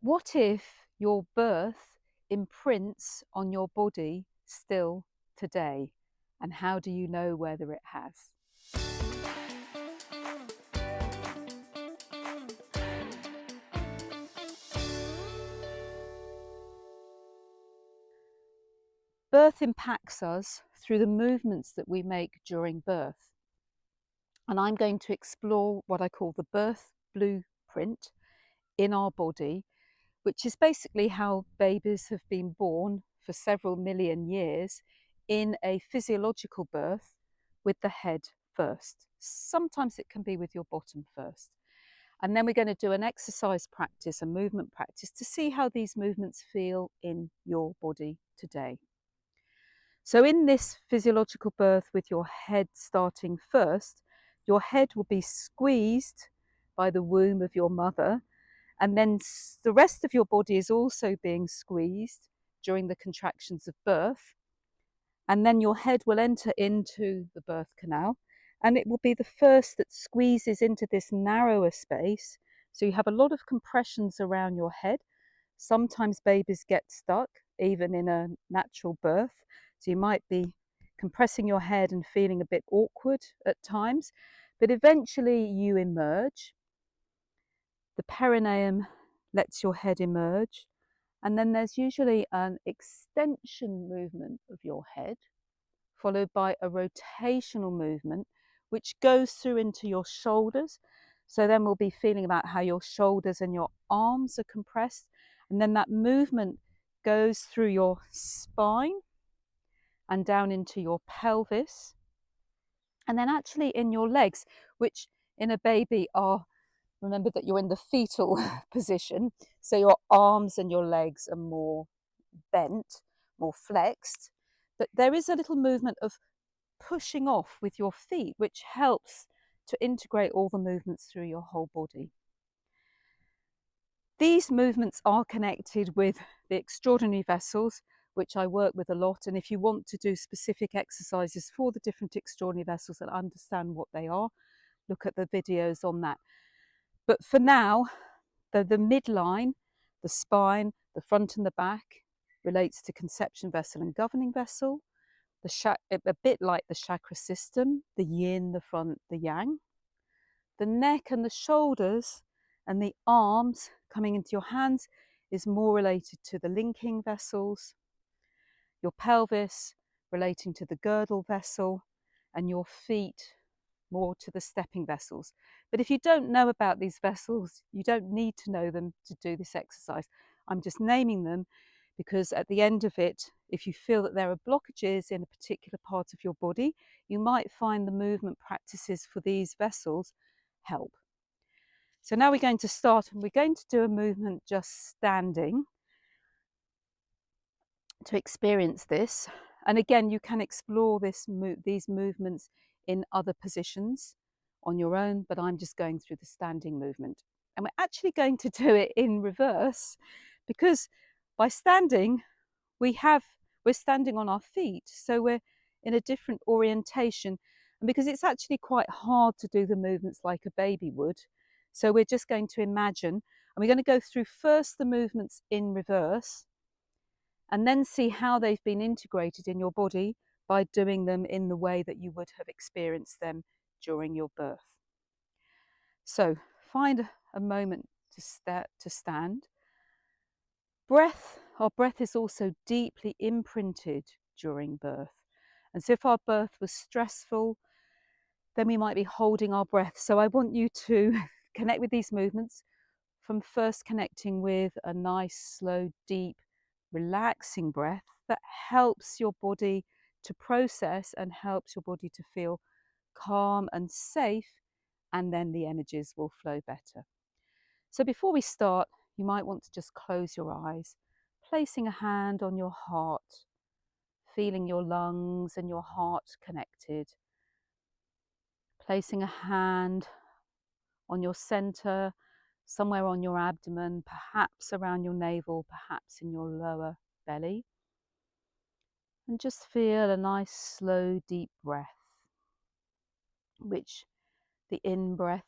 What if your birth imprints on your body still today? And how do you know whether it has? Birth impacts us through the movements that we make during birth. And I'm going to explore what I call the birth blueprint in our body, which is basically how babies have been born for several million years in a physiological birth with the head first. Sometimes it can be with your bottom first. And then we're going to do an exercise practice, a movement practice, to see how these movements feel in your body today. So in this physiological birth with your head starting first, your head will be squeezed by the womb of your mother, and then the rest of your body is also being squeezed during the contractions of birth. And then your head will enter into the birth canal, and it will be the first that squeezes into this narrower space. So you have a lot of compressions around your head. Sometimes babies get stuck, even in a natural birth. So you might be compressing your head and feeling a bit awkward at times, but eventually you emerge. The perineum lets your head emerge, and then there's usually an extension movement of your head, followed by a rotational movement, which goes through into your shoulders. So then we'll be feeling about how your shoulders and your arms are compressed, and then that movement goes through your spine and down into your pelvis, and then actually in your legs, which in a baby are, remember that you're in the fetal position, so your arms and your legs are more bent, more flexed, but there is a little movement of pushing off with your feet, which helps to integrate all the movements through your whole body. These movements are connected with the extraordinary vessels, which I work with a lot. And if you want to do specific exercises for the different extraordinary vessels and understand what they are, look at the videos on that. But for now, the midline, the spine, the front and the back relates to conception vessel and governing vessel. A bit like the chakra system, the yin, the front, the yang. The neck and the shoulders and the arms coming into your hands is more related to the linking vessels. Your pelvis relating to the girdle vessel, and your feet more to the stepping vessels. But if you don't know about these vessels, you don't need to know them to do this exercise. I'm just naming them because at the end of it, if you feel that there are blockages in a particular part of your body, you might find the movement practices for these vessels help. So now we're going to start, and we're going to do a movement just standing to experience this. And again, you can explore these movements in other positions on your own, but I'm just going through the standing movement. And we're actually going to do it in reverse, because by standing, we're standing on our feet, so we're in a different orientation. And because it's actually quite hard to do the movements like a baby would, so we're just going to imagine, and we're going to go through first the movements in reverse, and then see how they've been integrated in your body by doing them in the way that you would have experienced them during your birth. So find a moment to stand. Our breath is also deeply imprinted during birth. And so if our birth was stressful, then we might be holding our breath. So I want you to connect with these movements from first connecting with a nice, slow, deep, relaxing breath that helps your body to process and helps your body to feel calm and safe, and then the energies will flow better. So before we start, you might want to just close your eyes, placing a hand on your heart, feeling your lungs and your heart connected, placing a hand on your center, somewhere on your abdomen, perhaps around your navel, perhaps in your lower belly. And just feel a nice, slow, deep breath, which the in breath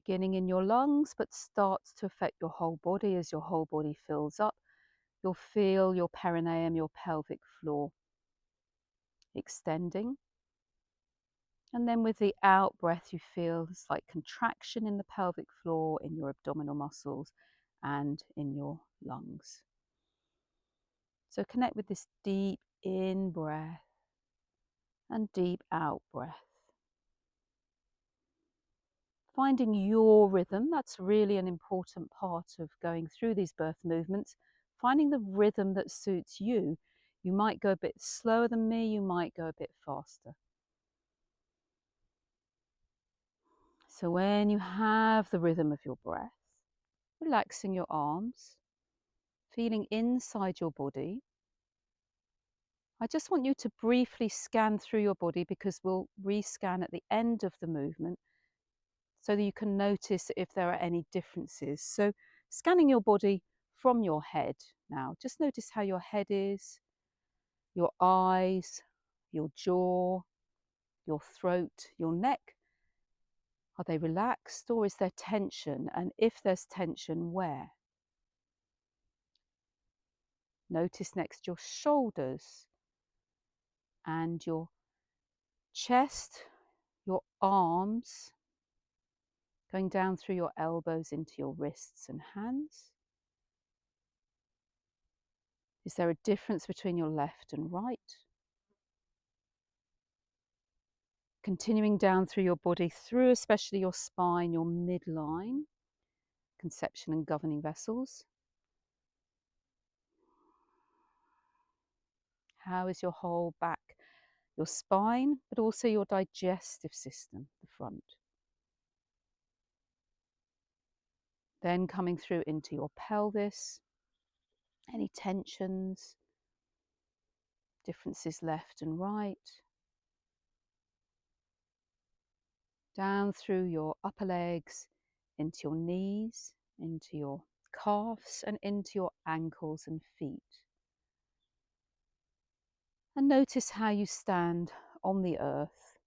beginning in your lungs, but starts to affect your whole body. As your whole body fills up, you'll feel your perineum, your pelvic floor extending. And then with the out breath, you feel this like contraction in the pelvic floor, in your abdominal muscles, and in your lungs. So connect with this deep in breath and deep out breath. Finding your rhythm, that's really an important part of going through these birth movements. Finding the rhythm that suits you. You might go a bit slower than me, you might go a bit faster. So when you have the rhythm of your breath, relaxing your arms, feeling inside your body, I just want you to briefly scan through your body, because we'll rescan at the end of the movement so that you can notice if there are any differences. So scanning your body from your head now, just notice how your head is, your eyes, your jaw, your throat, your neck. Are they relaxed, or is there tension? And if there's tension, where? Notice next your shoulders and your chest, your arms, going down through your elbows into your wrists and hands. Is there a difference between your left and right? Continuing down through your body, through especially your spine, your midline, conception and governing vessels. How is your whole back, your spine, but also your digestive system, the front? Then coming through into your pelvis, any tensions, differences left and right. Down through your upper legs, into your knees, into your calves, and into your ankles and feet. And notice how you stand on the earth.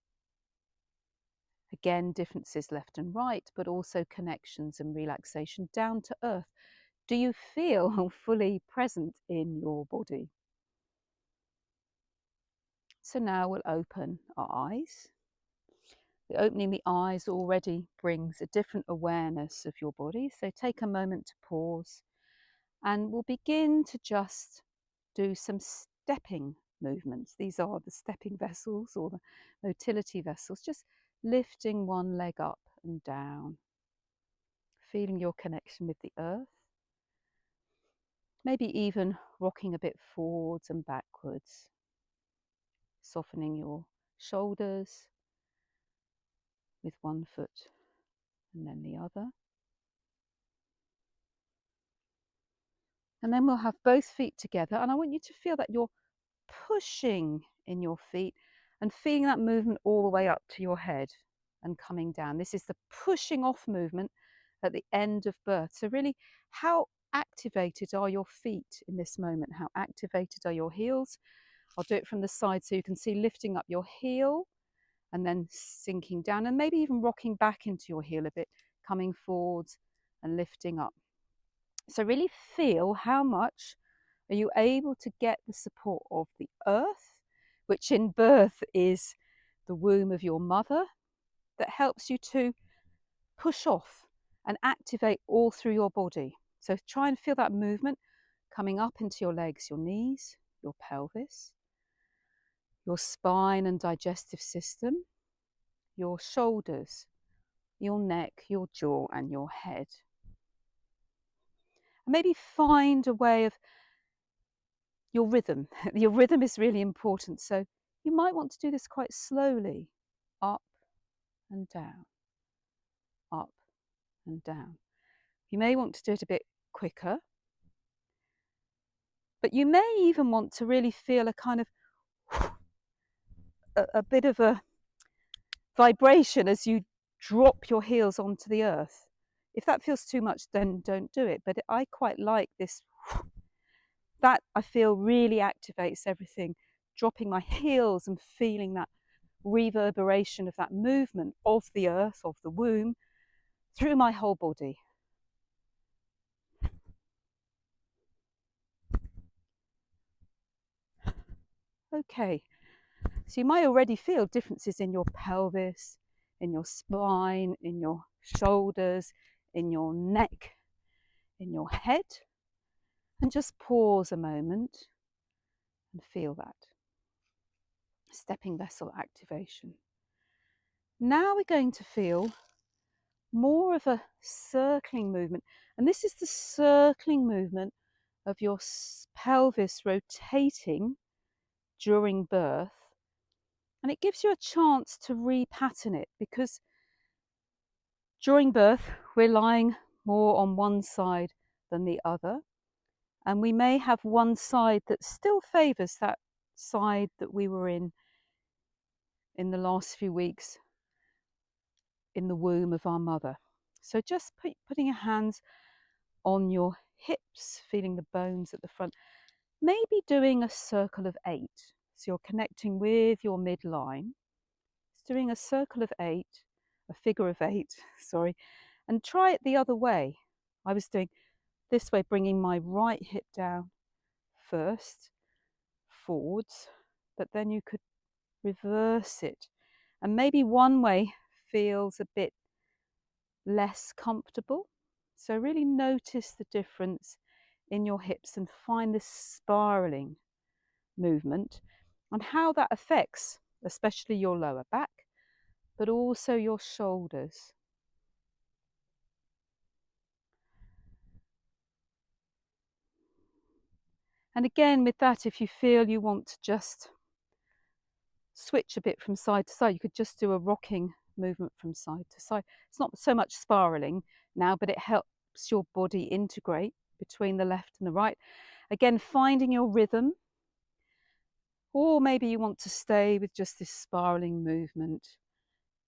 Again, differences left and right, but also connections and relaxation down to earth. Do you feel fully present in your body? So now we'll open our eyes. The opening the eyes already brings a different awareness of your body. So take a moment to pause, and we'll begin to just do some stepping movements. These are the stepping vessels, or the motility vessels, just lifting one leg up and down, feeling your connection with the earth, maybe even rocking a bit forwards and backwards, softening your shoulders with one foot and then the other. And then we'll have both feet together, and I want you to feel that you're pushing in your feet and feeling that movement all the way up to your head and coming down. This is the pushing off movement at the end of birth. So really, how activated are your feet in this moment? How activated are your heels? I'll do it from the side so you can see lifting up your heel and then sinking down, and maybe even rocking back into your heel a bit, coming forwards and lifting up. So really feel how much are you able to get the support of the earth, which in birth is the womb of your mother, that helps you to push off and activate all through your body. So try and feel that movement coming up into your legs, your knees, your pelvis, your spine and digestive system, your shoulders, your neck, your jaw, and your head. And maybe find a way of your rhythm. Your rhythm is really important. So you might want to do this quite slowly, up and down, up and down. You may want to do it a bit quicker, but you may even want to really feel a kind of a bit of a vibration as you drop your heels onto the earth. If that feels too much, then don't do it. But I quite like this. That I feel really activates everything. Dropping my heels and feeling that reverberation of that movement of the earth, of the womb, through my whole body. Okay, so you might already feel differences in your pelvis, in your spine, in your shoulders, in your neck, in your head. And just pause a moment and feel that. Stepping vessel activation. Now we're going to feel more of a circling movement. And this is the circling movement of your pelvis rotating during birth. And it gives you a chance to repattern it, because during birth we're lying more on one side than the other. And we may have one side that still favours that side that we were in the last few weeks in the womb of our mother. So just putting your hands on your hips, feeling the bones at the front, maybe doing a circle of 8. So you're connecting with your midline. It's doing a circle of 8, a figure of 8, sorry, and try it the other way. I was doing this way, bringing my right hip down first, forwards, but then you could reverse it. And maybe one way feels a bit less comfortable. So really notice the difference in your hips and find this spiraling movement and how that affects especially your lower back, but also your shoulders. And again, with that, if you feel you want to just switch a bit from side to side, you could just do a rocking movement from side to side. It's not so much spiraling now, but it helps your body integrate between the left and the right. Again, finding your rhythm. Or maybe you want to stay with just this spiraling movement.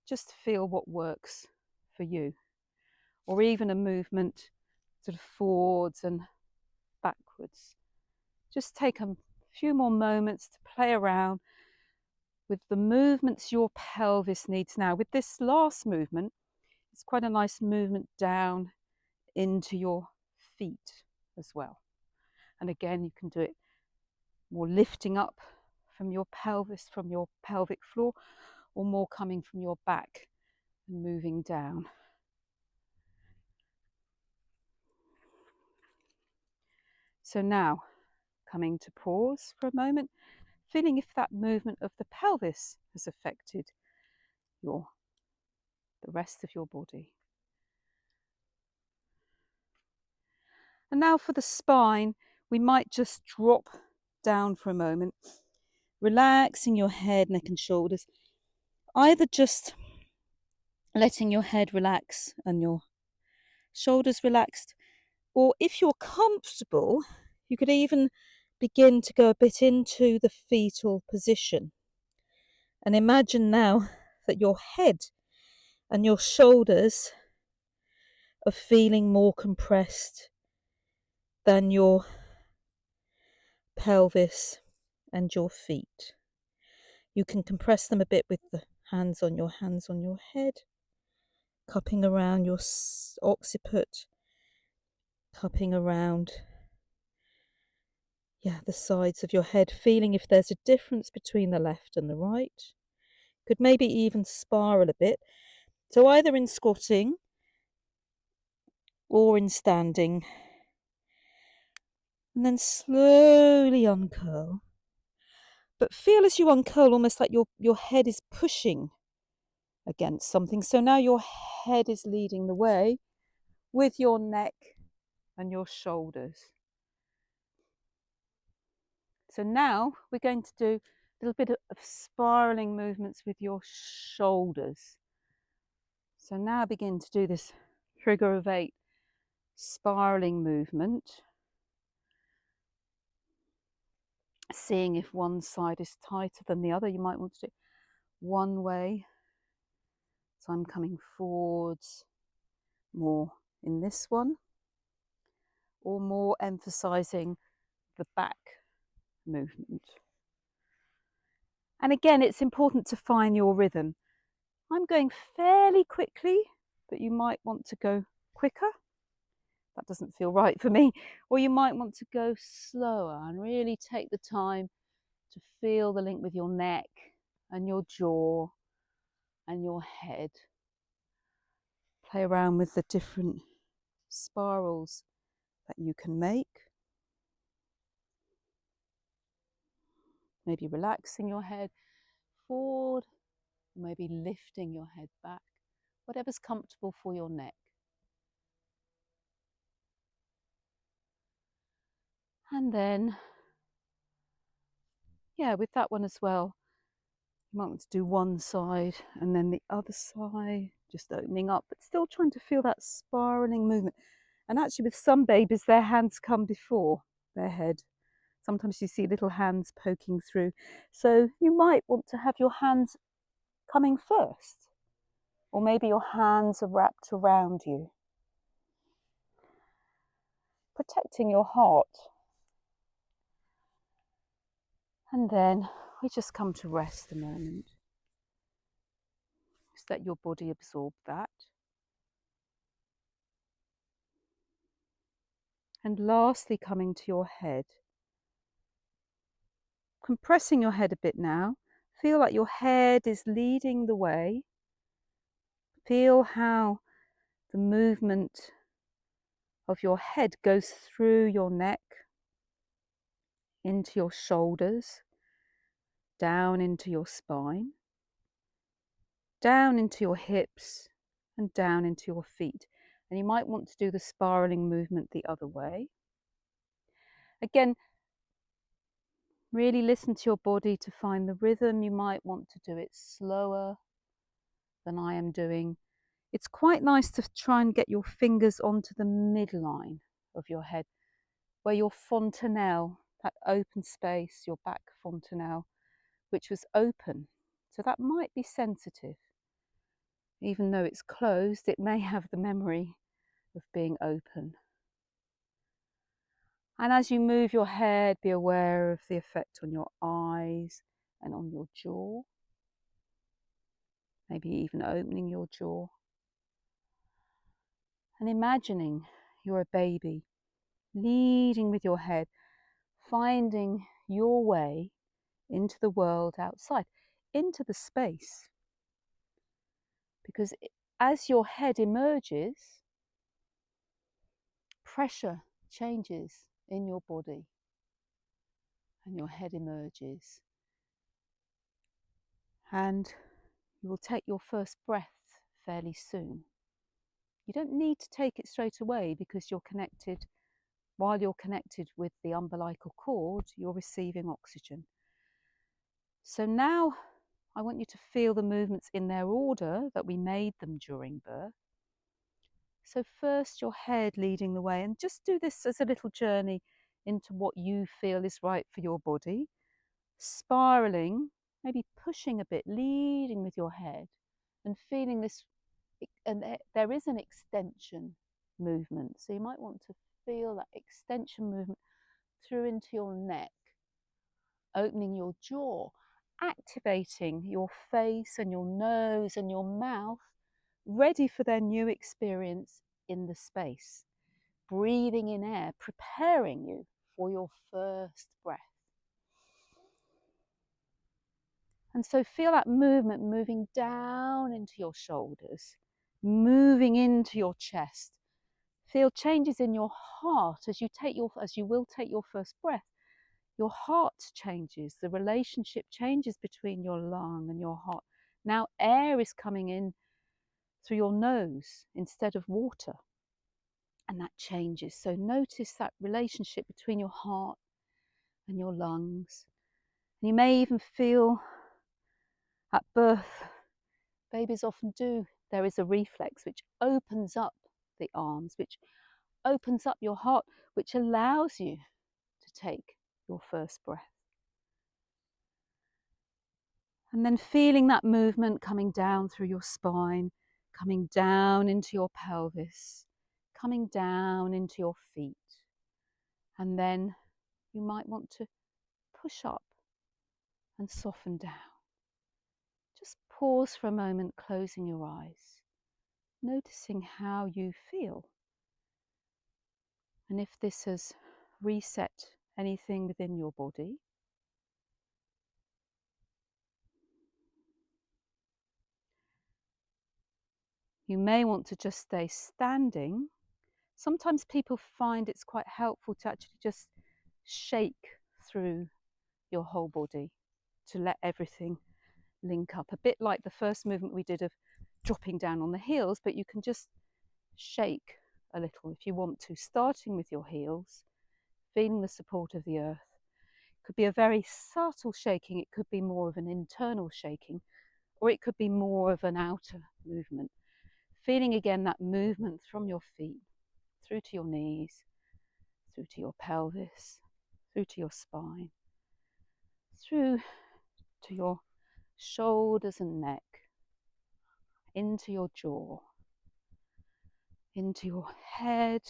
Just feel what works for you. Or even a movement sort of forwards and backwards. Just take a few more moments to play around with the movements your pelvis needs now. With this last movement, it's quite a nice movement down into your feet as well. And again, you can do it more lifting up from your pelvis, from your pelvic floor, or more coming from your back and moving down. So now, coming to pause for a moment, feeling if that movement of the pelvis has affected the rest of your body. And now for the spine, we might just drop down for a moment, relaxing your head, neck and shoulders, either just letting your head relax and your shoulders relaxed, or if you're comfortable, you could even begin to go a bit into the fetal position. And imagine now that your head and your shoulders are feeling more compressed than your pelvis and your feet. You can compress them a bit with the hands on your head, cupping around your occiput, cupping around the sides of your head, feeling if there's a difference between the left and the right. Could maybe even spiral a bit. So either in squatting or in standing. And then slowly uncurl. But feel as you uncurl almost like your head is pushing against something. So now your head is leading the way with your neck and your shoulders. So now we're going to do a little bit of spiraling movements with your shoulders. So now begin to do this figure of 8 spiraling movement. Seeing if one side is tighter than the other. You might want to do it one way. So I'm coming forwards more in this one, or more emphasizing the back movement. And again, it's important to find your rhythm. I'm going fairly quickly but you might want to go quicker. That doesn't feel right for me. Or you might want to go slower and really take the time to feel the link with your neck and your jaw and your head. Play around with the different spirals that you can make. Maybe relaxing your head forward, maybe lifting your head back, whatever's comfortable for your neck. And then, yeah, with that one as well, you might want to do one side and then the other side, just opening up, but still trying to feel that spiraling movement. And actually with some babies, their hands come before their head. Sometimes you see little hands poking through. So you might want to have your hands coming first, or maybe your hands are wrapped around you, protecting your heart. And then we just come to rest a moment. Just let your body absorb that. And lastly, coming to your head. Compressing your head a bit now. Feel like your head is leading the way. Feel how the movement of your head goes through your neck, into your shoulders, down into your spine, down into your hips, and down into your feet. And you might want to do the spiraling movement the other way. Again, really listen to your body to find the rhythm. You might want to do it slower than I am doing. It's quite nice to try and get your fingers onto the midline of your head, where your fontanelle, that open space, your back fontanelle, which was open. So that might be sensitive. Even though it's closed, it may have the memory of being open. And as you move your head, be aware of the effect on your eyes and on your jaw. Maybe even opening your jaw. And imagining you're a baby, leading with your head, finding your way into the world outside, into the space. Because as your head emerges, pressure changes in your body and your head emerges. And you will take your first breath fairly soon. You don't need to take it straight away because you're connected. While you're connected with the umbilical cord, you're receiving oxygen. So now I want you to feel the movements in their order that we made them during birth. So first your head leading the way, and just do this as a little journey into what you feel is right for your body. Spiraling, maybe pushing a bit, leading with your head and feeling this, and there is an extension movement. So you might want to feel that extension movement through into your neck, opening your jaw, activating your face and your nose and your mouth, ready for their new experience in the space. Breathing in air, preparing you for your first breath. And so feel that movement moving down into your shoulders, moving into your chest. Feel changes in your heart as you will take your first breath. Your heart changes, the relationship changes between your lung and your heart. Now air is coming in through your nose instead of water, and that changes. So notice that relationship between your heart and your lungs. And you may even feel at birth, babies often do, there is a reflex which opens up the arms, which opens up your heart, which allows you to take your first breath. And then feeling that movement coming down through your spine, coming down into your pelvis, coming down into your feet. And then you might want to push up and soften down. Just pause for a moment, closing your eyes. noticing how you feel. And if this has reset anything within your body, you may want to just stay standing. Sometimes people find it's quite helpful to actually just shake through your whole body to let everything link up. A bit like the first movement we did of dropping down on the heels, but you can just shake a little if you want to, starting with your heels, feeling the support of the earth. It could be a very subtle shaking, it could be more of an internal shaking, or it could be more of an outer movement. Feeling again that movement from your feet through to your knees, through to your pelvis, through to your spine, through to your shoulders and neck, into your jaw, into your head,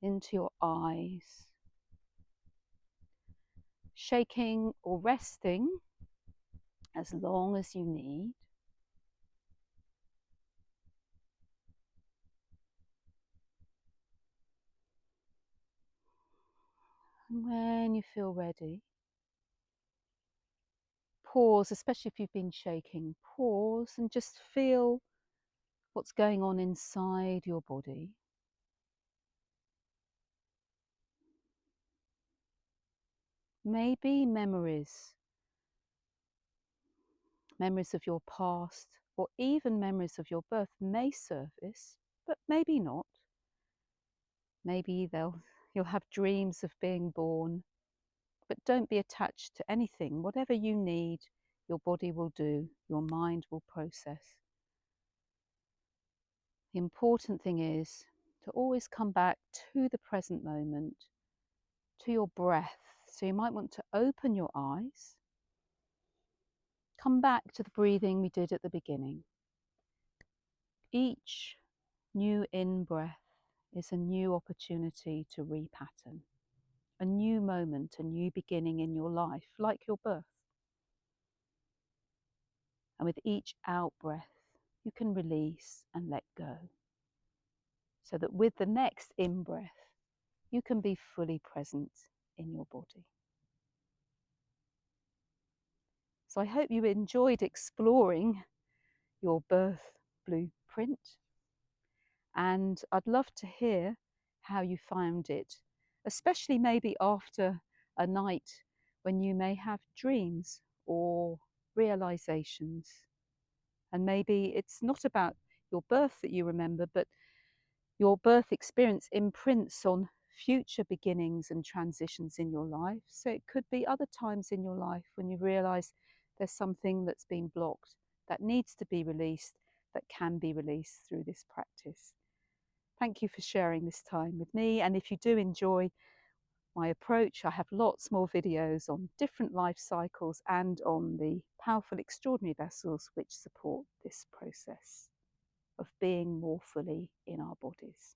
into your eyes. Shaking or resting as long as you need. And when you feel ready, pause, especially if you've been shaking, pause and just feel what's going on inside your body. Maybe memories of your past, or even memories of your birth may surface, but maybe not. Maybe you'll have dreams of being born, but don't be attached to anything. Whatever you need, your body will do, your mind will process. The important thing is to always come back to the present moment, to your breath. So you might want to open your eyes, come back to the breathing we did at the beginning. Each new in-breath is a new opportunity to repattern, a new moment, a new beginning in your life, like your birth. And with each out-breath, you can release and let go, so that with the next in-breath, you can be fully present in your body. So I hope you enjoyed exploring your birth blueprint, and I'd love to hear how you found it, especially maybe after a night when you may have dreams or realizations. And maybe it's not about your birth that you remember, but your birth experience imprints on future beginnings and transitions in your life. So it could be other times in your life when you realize there's something that's been blocked, that needs to be released, that can be released through this practice. Thank you for sharing this time with me. And if you do enjoy my approach, I have lots more videos on different life cycles and on the powerful extraordinary vessels which support this process of being more fully in our bodies.